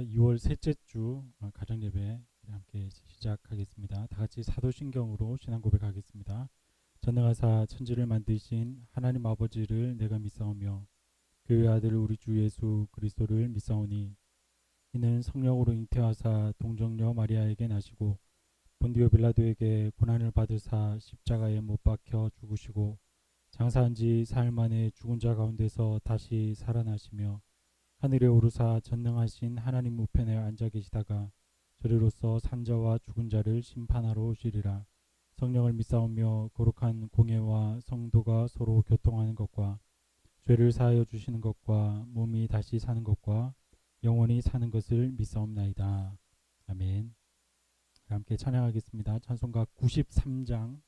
2월 셋째 주 가정 예배 함께 시작하겠습니다. 다 같이 사도신경으로 신앙 고백하겠습니다. 전능하사 천지를 만드신 하나님 아버지를 내가 믿사오며 그의 아들 우리 주 예수 그리스도를 믿사오니 이는 성령으로 잉태하사 동정녀 마리아에게 나시고 본디오 빌라도에게 고난을 받으사 십자가에 못 박혀 죽으시고 장사한 지 사흘 만에 죽은 자 가운데서 다시 살아나시며 하늘에 오르사 전능하신 하나님 우편에 앉아 계시다가 저리로서 산자와 죽은 자를 심판하러 오시리라. 성령을 믿사오며 거룩한 공예와 성도가 서로 교통하는 것과 죄를 사하여 주시는 것과 몸이 다시 사는 것과 영원히 사는 것을 믿사옵나이다. 아멘. 함께 찬양하겠습니다. 찬송가 93장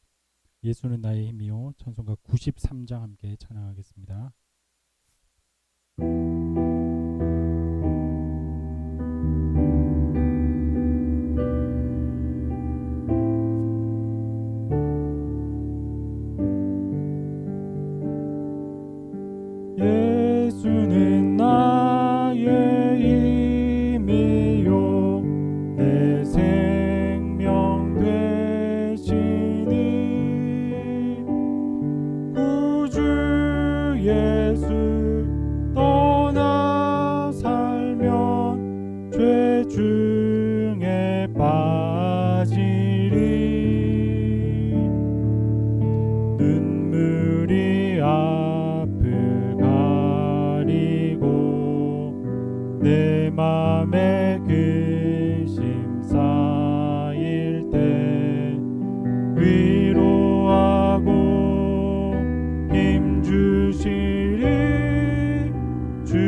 예수는 나의 힘이요. 찬송가 93장 함께 찬양하겠습니다. 예수는 나의 힘이요 내 생명 되시니 구주 예수 떠나 살면 죄 중에 빠지리 눈물이 내 맘에 근심 쌓일 때 위로하고 힘 주시리 주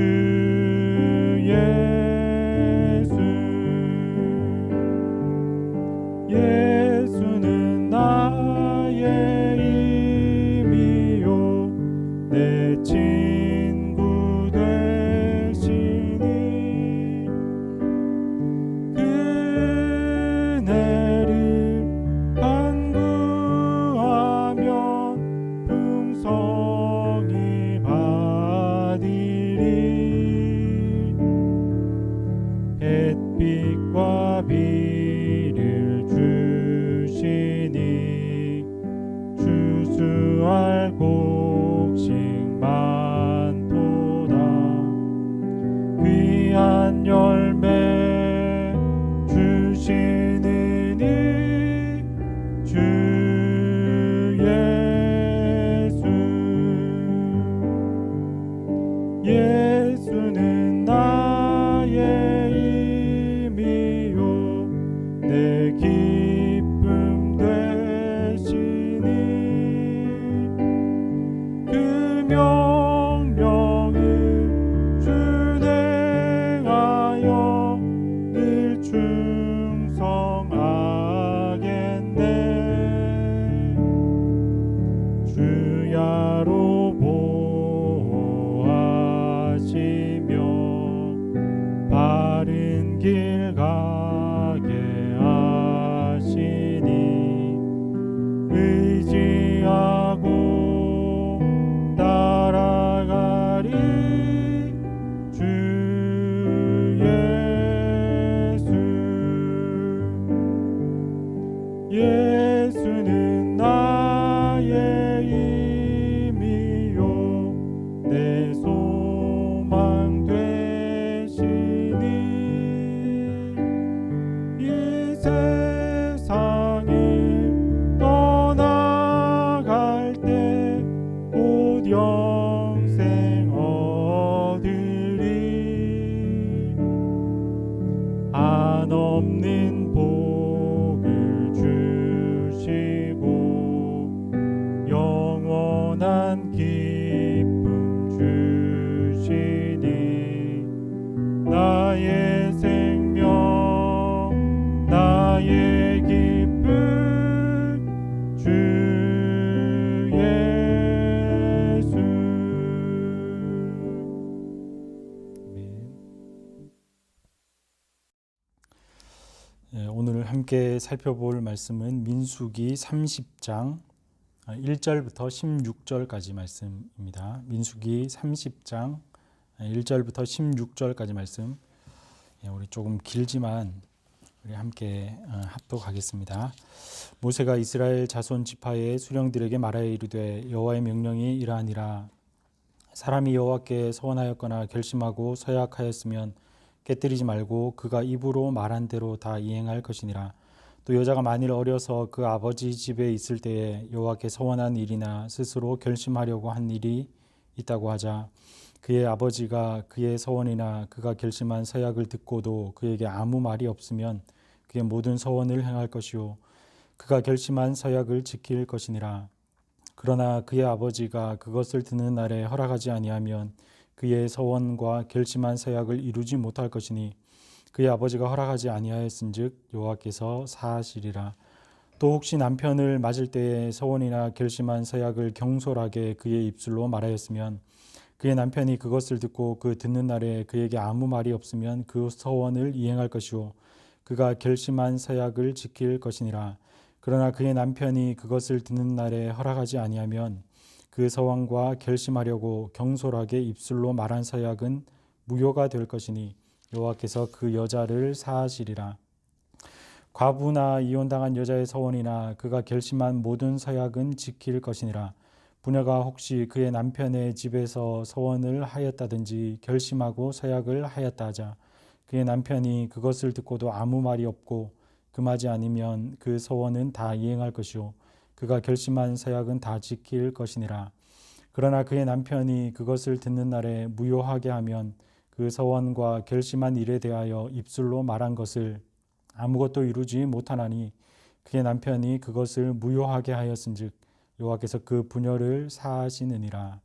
예수. 예수는 나의 힘이요 내 친구 되시니 햇빛과 비를 주시니 추수할 곡식 많도다 귀한 열매 주시는 이 주 예수. 예수는 나의 내 기쁨 되시니 그 명령을 준행하여 늘 충성하겠네. 주야로 보호하시며 바른 길 가게 의지하고 따라가리 주 예수. 예수는 나의 힘이요 내 소망 되시니 이 세상을 떠나갈 때 곧 영생 얻으리 한없는 복을 주시고 영원한 기쁨 주시니 나의 생명 나의 기쁨 주 예수. 오늘 함께 살펴볼 말씀은 민수기 30장 1절부터 16절까지 말씀입니다. 민수기 30장 1절부터 16절까지 말씀. 우리 조금 길지만 우리 함께 합독하겠습니다. 모세가 이스라엘 자손 지파의 수령들에게 말하여 이르되 여호와의 명령이 이러하니라. 사람이 여호와께 서원하였거나 결심하고 서약하였으면 깨뜨리지 말고 그가 입으로 말한 대로 다 이행할 것이니라. 또 여자가 만일 어려서 그 아버지 집에 있을 때에 여호와께 서원한 일이나 스스로 결심하려고 한 일이 있다고 하자 그의 아버지가 그의 서원이나 그가 결심한 서약을 듣고도 그에게 아무 말이 없으면 그의 모든 서원을 행할 것이요 그가 결심한 서약을 지킬 것이니라. 그러나 그의 아버지가 그것을 듣는 날에 허락하지 아니하면 그의 서원과 결심한 서약을 이루지 못할 것이니 그의 아버지가 허락하지 아니하였은즉 여호와께서 사하시리라. 또 혹시 남편을 맞을 때에 서원이나 결심한 서약을 경솔하게 그의 입술로 말하였으면 그의 남편이 그것을 듣고 그 듣는 날에 그에게 아무 말이 없으면 그 서원을 이행할 것이요 그가 결심한 서약을 지킬 것이니라. 그러나 그의 남편이 그것을 듣는 날에 허락하지 아니하면 그 서원과 결심하려고 경솔하게 입술로 말한 서약은 무효가 될 것이니 여호와께서 그 여자를 사하시리라. 과부나 이혼당한 여자의 서원이나 그가 결심한 모든 서약은 지킬 것이니라. 부녀가 혹시 그의 남편의 집에서 서원을 하였다든지 결심하고 서약을 하였다 하자 그의 남편이 그것을 듣고도 아무 말이 없고 금하지 않으면 그 서원은 다 이행할 것이요 그가 결심한 서약은 다 지킬 것이니라. 그러나 그의 남편이 그것을 듣는 날에 무효하게 하면 그 서원과 결심한 일에 대하여 입술로 말한 것을 아무것도 이루지 못하나니 그의 남편이 그것을 무효하게 하였은즉 여호와께서 그 부녀를 사하시느니라.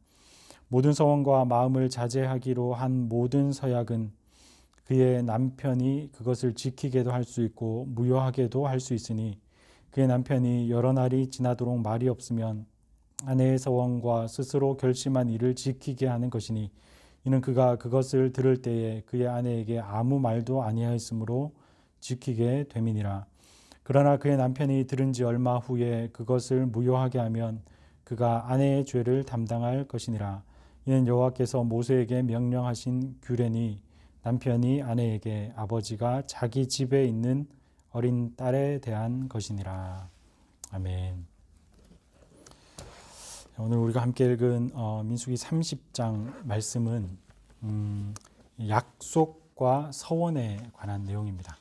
모든 서원과 마음을 자제하기로 한 모든 서약은 그의 남편이 그것을 지키게도 할 수 있고 무효하게도 할 수 있으니 그의 남편이 여러 날이 지나도록 말이 없으면 아내의 서원과 스스로 결심한 일을 지키게 하는 것이니 이는 그가 그것을 들을 때에 그의 아내에게 아무 말도 아니하였으므로 지키게 됨이니라. 그러나 그의 남편이 들은 지 얼마 후에 그것을 무효하게 하면 그가 아내의 죄를 담당할 것이니라. 이는 여호와께서 모세에게 명령하신 규례니 남편이 아내에게 아버지가 자기 집에 있는 어린 딸에 대한 것이니라. 아멘. 오늘 우리가 함께 읽은 민수기 30장 말씀은 약속과 서원에 관한 내용입니다.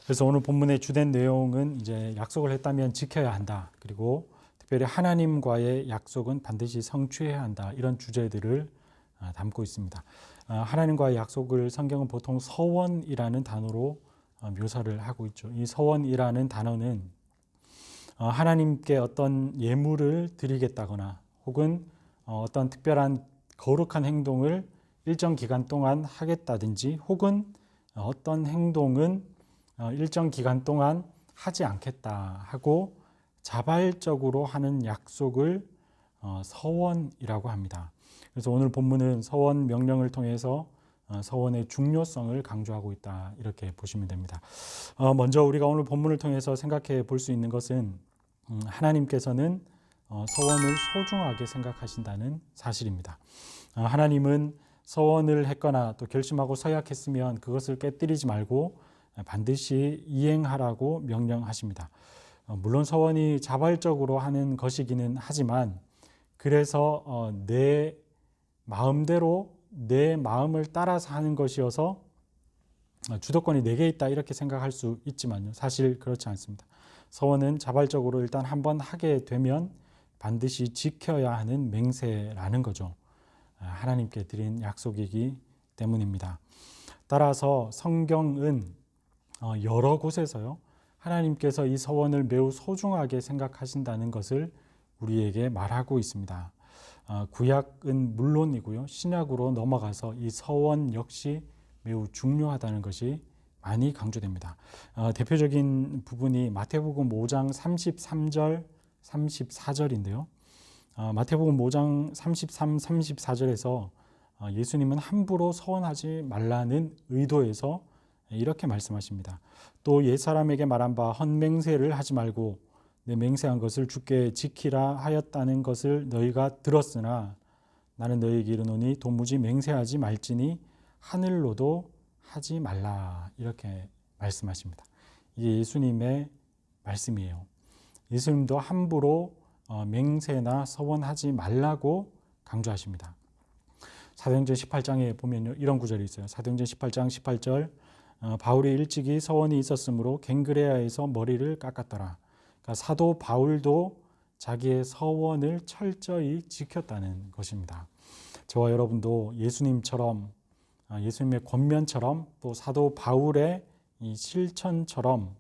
그래서 오늘 본문의 주된 내용은 이제 약속을 했다면 지켜야 한다. 그리고 특별히 하나님과의 약속은 반드시 성취해야 한다. 이런 주제들을 담고 있습니다. 하나님과의 약속을 성경은 보통 서원이라는 단어로 묘사를 하고 있죠. 이 서원이라는 단어는 하나님께 어떤 예물을 드리겠다거나 혹은 어떤 특별한 거룩한 행동을 일정 기간 동안 하겠다든지 혹은 어떤 행동은 일정 기간 동안 하지 않겠다 하고 자발적으로 하는 약속을 서원이라고 합니다. 그래서 오늘 본문은 서원 명령을 통해서 서원의 중요성을 강조하고 있다 이렇게 보시면 됩니다. 먼저 우리가 오늘 본문을 통해서 생각해 볼 수 있는 것은 하나님께서는 서원을 소중하게 생각하신다는 사실입니다. 하나님은 서원을 했거나 또 결심하고 서약했으면 그것을 깨뜨리지 말고 반드시 이행하라고 명령하십니다. 물론 서원이 자발적으로 하는 것이기는 하지만 그래서 내 마음대로 내 마음을 따라서 하는 것이어서 주도권이 내게 있다 이렇게 생각할 수 있지만요. 사실 그렇지 않습니다. 서원은 자발적으로 일단 한번 하게 되면 반드시 지켜야 하는 맹세라는 거죠. 하나님께 드린 약속이기 때문입니다. 따라서 성경은 여러 곳에서요. 하나님께서 이 서원을 매우 소중하게 생각하신다는 것을 우리에게 말하고 있습니다. 구약은 물론이고요. 신약으로 넘어가서 이 서원 역시 매우 중요하다는 것이 많이 강조됩니다. 대표적인 부분이 마태복음 5장 33절, 34절인데요. 마태복음 5장 33, 34절에서 예수님은 함부로 서원하지 말라는 의도에서 이렇게 말씀하십니다. 또 옛사람에게 말한 바 헛맹세를 하지 말고 내 맹세한 것을 주께 지키라 하였다는 것을 너희가 들었으나 나는 너희에게 이르노니 도무지 맹세하지 말지니 하늘로도 하지 말라 이렇게 말씀하십니다. 이게 예수님의 말씀이에요. 예수님도 함부로 맹세나 서원하지 말라고 강조하십니다. 사도행전 18장에 보면 이런 구절이 있어요. 사도행전 18장 18절 바울이 일찍이 서원이 있었으므로 갱그레아에서 머리를 깎았더라. 그러니까 사도 바울도 자기의 서원을 철저히 지켰다는 것입니다. 저와 여러분도 예수님처럼 예수님의 권면처럼 또 사도 바울의 이 실천처럼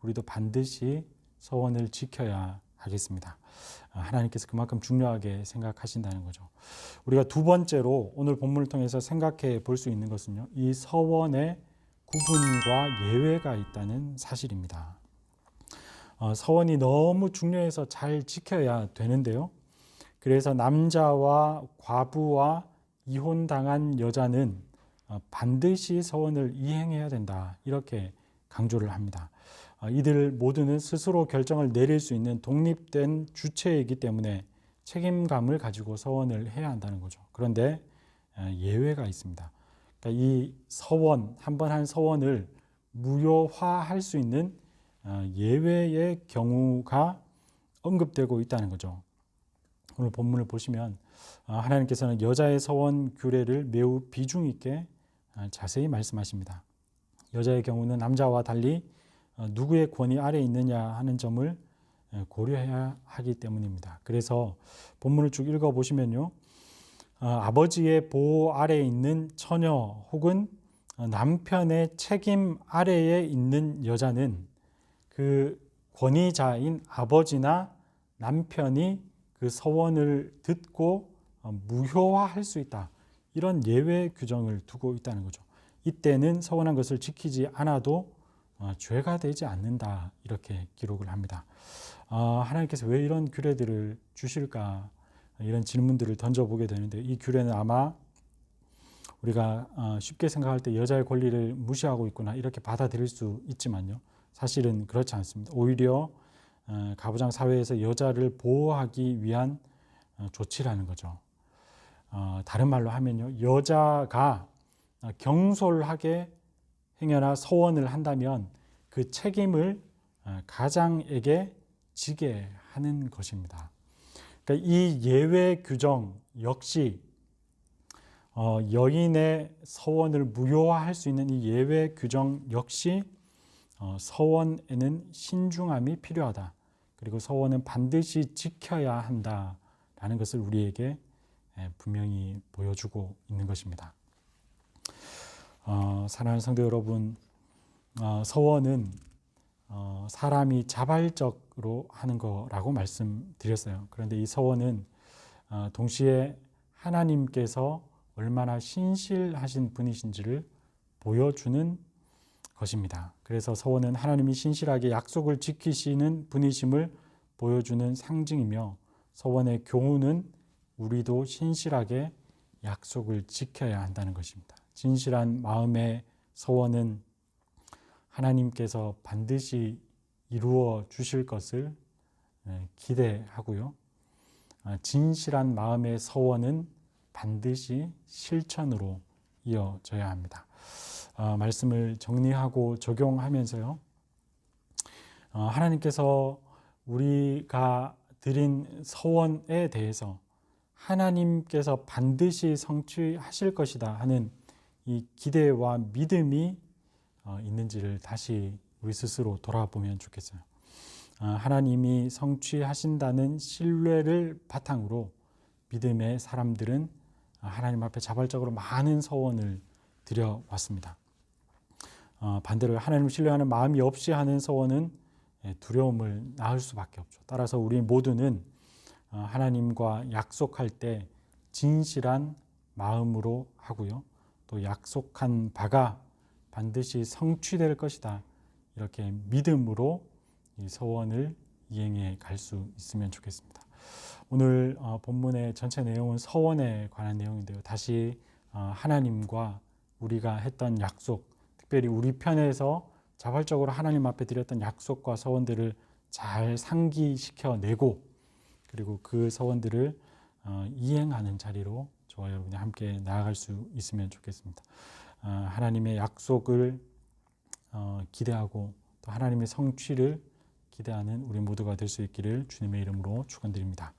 우리도 반드시 서원을 지켜야 하겠습니다. 하나님께서 그만큼 중요하게 생각하신다는 거죠. 우리가 두 번째로 오늘 본문을 통해서 생각해 볼 수 있는 것은요, 이 서원에 구분과 예외가 있다는 사실입니다. 서원이 너무 중요해서 잘 지켜야 되는데요. 그래서 남자와 과부와 이혼당한 여자는 반드시 서원을 이행해야 된다 이렇게 강조를 합니다. 이들 모두는 스스로 결정을 내릴 수 있는 독립된 주체이기 때문에 책임감을 가지고 서원을 해야 한다는 거죠. 그런데 예외가 있습니다. 그러니까 이 서원, 한 번 한 서원을 무효화할 수 있는 예외의 경우가 언급되고 있다는 거죠. 오늘 본문을 보시면 하나님께서는 여자의 서원 규례를 매우 비중 있게 자세히 말씀하십니다. 여자의 경우는 남자와 달리 누구의 권위 아래에 있느냐 하는 점을 고려해야 하기 때문입니다. 그래서 본문을 쭉 읽어보시면요. 아버지의 보호 아래에 있는 처녀 혹은 남편의 책임 아래에 있는 여자는 그 권위자인 아버지나 남편이 그 서원을 듣고 무효화할 수 있다. 이런 예외 규정을 두고 있다는 거죠. 이때는 서원한 것을 지키지 않아도 죄가 되지 않는다 이렇게 기록을 합니다. 하나님께서 왜 이런 규례들을 주실까 이런 질문들을 던져보게 되는데 이 규례는 아마 우리가 쉽게 생각할 때 여자의 권리를 무시하고 있구나 이렇게 받아들일 수 있지만요. 사실은 그렇지 않습니다. 오히려 가부장 사회에서 여자를 보호하기 위한 조치라는 거죠. 다른 말로 하면요. 여자가 경솔하게 행여나 서원을 한다면 그 책임을 가장에게 지게 하는 것입니다. 그러니까 이 예외 규정 역시 여인의 서원을 무효화할 수 있는 이 예외 규정 역시 서원에는 신중함이 필요하다. 그리고 서원은 반드시 지켜야 한다라는 것을 우리에게 분명히 보여주고 있는 것입니다. 사랑하는 성도 여러분, 서원은 사람이 자발적으로 하는 거라고 말씀드렸어요. 그런데 이 서원은 동시에 하나님께서 얼마나 신실하신 분이신지를 보여주는 것입니다. 그래서 서원은 하나님이 신실하게 약속을 지키시는 분이심을 보여주는 상징이며 서원의 교훈은 우리도 신실하게 약속을 지켜야 한다는 것입니다. 진실한 마음의 서원은 하나님께서 반드시 이루어 주실 것을 기대하고요. 진실한 마음의 서원은 반드시 실천으로 이어져야 합니다. 말씀을 정리하고 적용하면서요. 하나님께서 우리가 드린 서원에 대해서 하나님께서 반드시 성취하실 것이다 하는 이 기대와 믿음이 있는지를 다시 우리 스스로 돌아보면 좋겠어요. 하나님이 성취하신다는 신뢰를 바탕으로 믿음의 사람들은 하나님 앞에 자발적으로 많은 서원을 드려왔습니다. 반대로 하나님을 신뢰하는 마음이 없이 하는 서원은 두려움을 낳을 수밖에 없죠. 따라서 우리 모두는 하나님과 약속할 때 진실한 마음으로 하고요. 또 약속한 바가 반드시 성취될 것이다. 이렇게 믿음으로 이 서원을 이행해 갈 수 있으면 좋겠습니다. 오늘 본문의 전체 내용은 서원에 관한 내용인데요. 다시 하나님과 우리가 했던 약속, 특별히 우리 편에서 자발적으로 하나님 앞에 드렸던 약속과 서원들을 잘 상기시켜내고 그리고 그 서원들을 이행하는 자리로 저와 여러분이 함께 나아갈 수 있으면 좋겠습니다. 하나님의 약속을 기대하고 또 하나님의 성취를 기대하는 우리 모두가 될 수 있기를 주님의 이름으로 축원드립니다.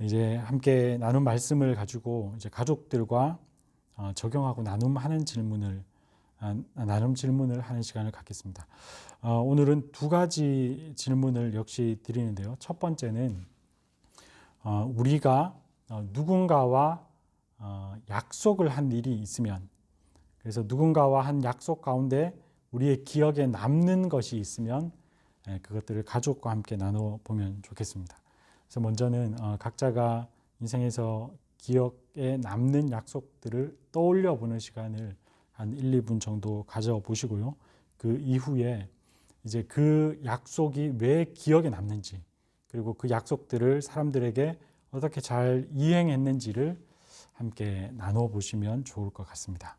이제 함께 나눈 말씀을 가지고 이제 가족들과 적용하고 나눔 질문을 하는 시간을 갖겠습니다. 오늘은 두 가지 질문을 역시 드리는데요. 첫 번째는 우리가 누군가와 약속을 한 일이 있으면, 그래서 누군가와 한 약속 가운데 우리의 기억에 남는 것이 있으면 그것들을 가족과 함께 나눠보면 좋겠습니다. 그래서 먼저는 각자가 인생에서 기억에 남는 약속들을 떠올려 보는 시간을 한 1, 2분 정도 가져보시고요. 그 이후에 이제 그 약속이 왜 기억에 남는지, 그리고 그 약속들을 사람들에게 어떻게 잘 이행했는지를 함께 나눠보시면 좋을 것 같습니다.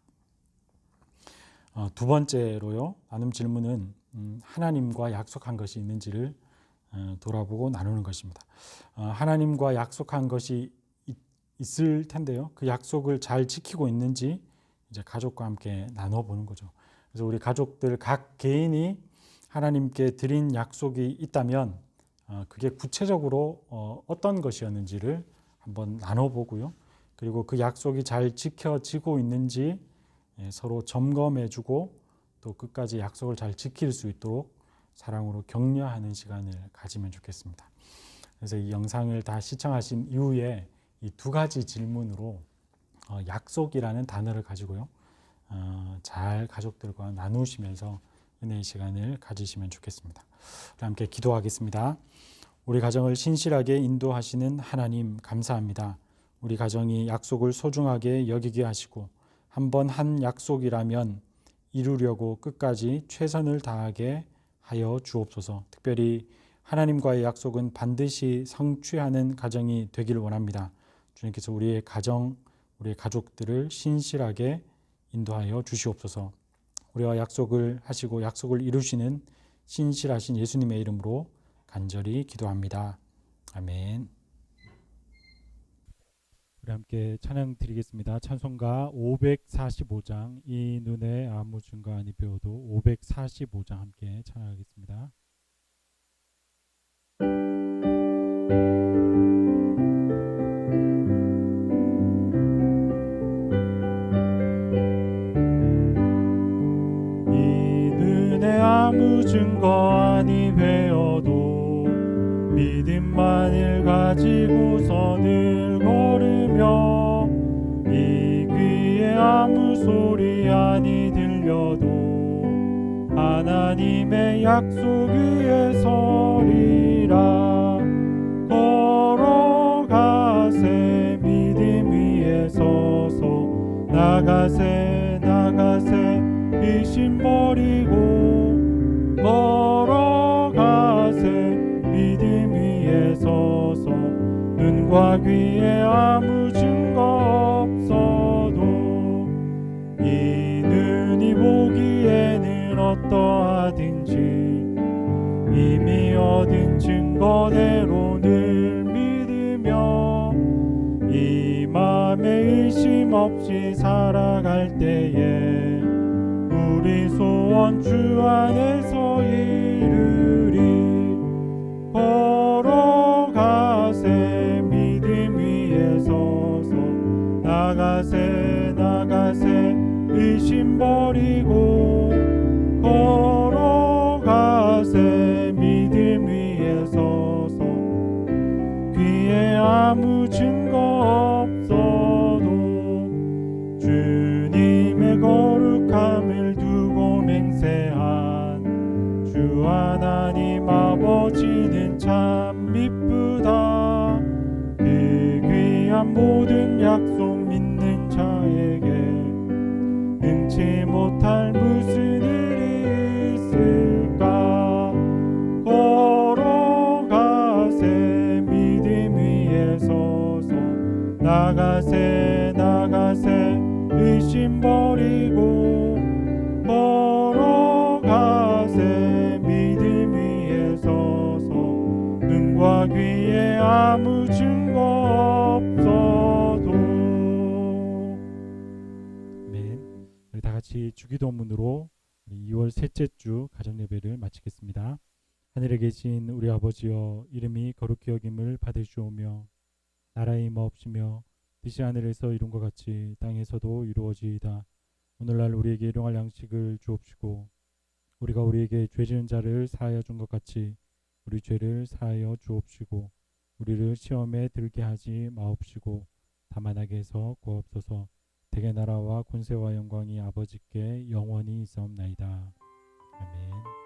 두 번째로요, 나눔 질문은 하나님과 약속한 것이 있는지를 돌아보고 나누는 것입니다. 하나님과 약속한 것이 있을 텐데요, 그 약속을 잘 지키고 있는지 이제 가족과 함께 나눠보는 거죠. 그래서 우리 가족들 각 개인이 하나님께 드린 약속이 있다면 그게 구체적으로 어떤 것이었는지를 한번 나눠보고요. 그리고 그 약속이 잘 지켜지고 있는지 서로 점검해주고 또 끝까지 약속을 잘 지킬 수 있도록 사랑으로 격려하는 시간을 가지면 좋겠습니다. 그래서 이 영상을 다 시청하신 이후에 이 두 가지 질문으로 약속이라는 단어를 가지고요, 잘 가족들과 나누시면서 은혜의 시간을 가지시면 좋겠습니다. 함께 기도하겠습니다. 우리 가정을 신실하게 인도하시는 하나님 감사합니다. 우리 가정이 약속을 소중하게 여기게 하시고 한번 한 약속이라면 이루려고 끝까지 최선을 다하게 하여 주옵소서. 특별히 하나님과의 약속은 반드시 성취하는 가정이 되기를 원합니다. 주님께서 우리의 가정, 우리의 가족들을 신실하게 인도하여 주시옵소서. 우리와 약속을 하시고 약속을 이루시는 신실하신 예수님의 이름으로 간절히 기도합니다. 아멘. 우리 함께 찬양 드리겠습니다. 찬송가 545장 이 눈에 아무 증거 아니 배워도 545장 함께 찬양하겠습니다. 아무 증거 아니 배워도 믿음만을 가지고서 늘 걸으며 이 귀에 아무 소리 아니 들려도 하나님의 약속 위에 서리라. 걸어가세 믿음 위에 서서 나가세 의심 버리고 걸어가세 믿음 위에 서서 눈과 귀에 아무 증거 없어도 이 눈이 보기에는 어떠하든지 이미 얻은 증거대로 늘 믿으며 이 맘에 의심 없이 살아갈 때에 우리 소원 주 안에서 이루리. 걸어가세 믿음 위에 서서 나가세 의심 버리고 걸어가세 믿음 위에 서서 귀에 아무 증거 없어도 주님의 거룩함을 두고 맹세한 주 하나님 아버지는 참 미쁘다. 그 귀한 모든 약속 믿는 자에게 능치 못할 무슨 일이 있을까. 걸어가세 믿음 위에 서서 나가세 의심 버리고 걸어가세 믿음 위에 서서 눈과 귀에 아무 증거 없어도. 아멘. 같이 주기도문으로 우리 2월 셋째 주 가정 예배를 마치겠습니다. 하늘에 계신 우리 아버지여, 이름이 거룩히 여김을 받으시오며 나라의 임하옵시며 뜻이 하늘에서 이룬 것 같이 땅에서도 이루어지이다. 오늘날 우리에게 일용할 양식을 주옵시고 우리가 우리에게 죄 지은 자를 사하여 준 것 같이 우리 죄를 사하여 주옵시고 우리를 시험에 들게 하지 마옵시고 다만 악에서 구하옵소서. 대개 나라와 권세와 영광이 아버지께 영원히 있사옵나이다. 아멘.